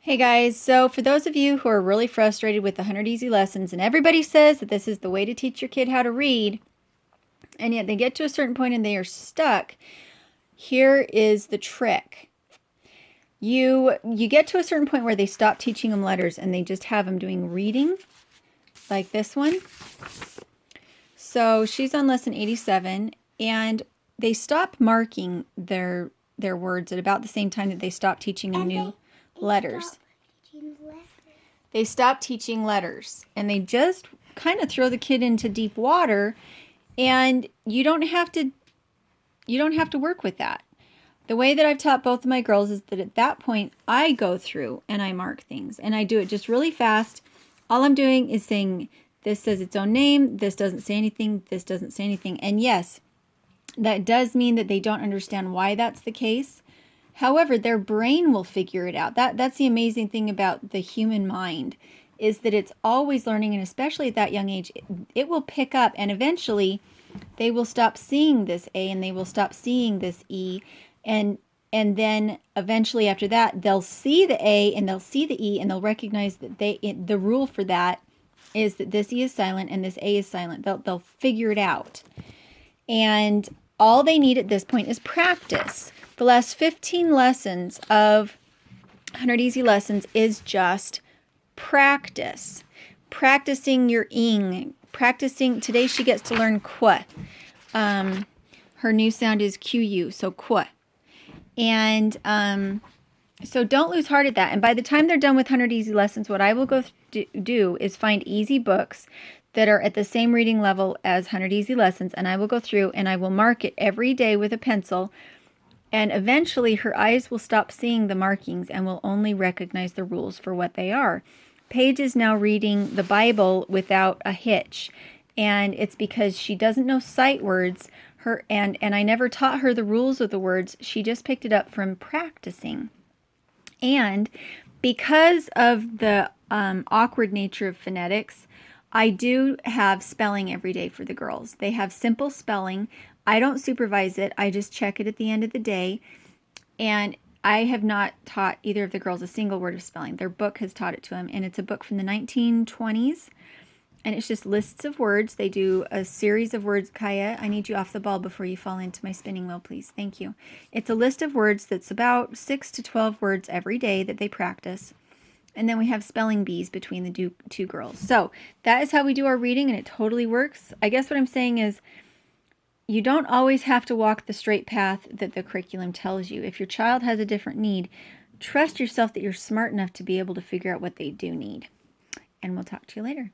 Hey guys, so for those of you who are really frustrated with the 100 Easy Lessons, and everybody says that this is the way to teach your kid how to read, and yet they get to a certain point and they are stuck, here is the trick. You get to a certain point where they stop teaching them letters and they just have them doing reading, like this one. So she's on lesson 87, and they stop marking their words at about the same time that they stop teaching them new letters. They stop teaching letters, and they just kind of throw the kid into deep water, and you don't have to work with that. The way that I've taught both of my girls is that at that point I go through and I mark things, and I do it just really fast. All I'm doing is saying this says its own name, this doesn't say anything, this doesn't say anything. And yes, that does mean that they don't understand why that's the case. However, their brain will figure it out. That's the amazing thing about the human mind, is that it's always learning, and especially at that young age, it will pick up, and eventually they will stop seeing this A and they will stop seeing this E, and then eventually after that they'll see the A and they'll see the E, and they'll recognize that the rule for that is that this E is silent and this A is silent. They'll figure it out. And all they need at this point is practice. The last 15 lessons of 100 Easy Lessons is just practice. Practicing your ing. Practicing. Today she gets to learn qu. Her new sound is qu, so qu. And so don't lose heart at that. And by the time they're done with 100 Easy Lessons, what I will go do is find easy books that are at the same reading level as 100 Easy Lessons, and I will go through and I will mark it every day with a pencil, and eventually her eyes will stop seeing the markings and will only recognize the rules for what they are. Paige is now reading the Bible without a hitch, and it's because she doesn't know sight words. And I never taught her the rules of the words. She just picked it up from practicing. And because of the awkward nature of phonetics, I do have spelling every day for the girls. They have simple spelling. I don't supervise it. I just check it at the end of the day. And I have not taught either of the girls a single word of spelling. Their book has taught it to them. And it's a book from the 1920s. And it's just lists of words. They do a series of words. Kaya, I need you off the ball before you fall into my spinning wheel, please. Thank you. It's a list of words that's about 6 to 12 words every day that they practice. And then we have spelling bees between the two girls. So that is how we do our reading, and it totally works. I guess what I'm saying is you don't always have to walk the straight path that the curriculum tells you. If your child has a different need, trust yourself that you're smart enough to be able to figure out what they do need. And we'll talk to you later.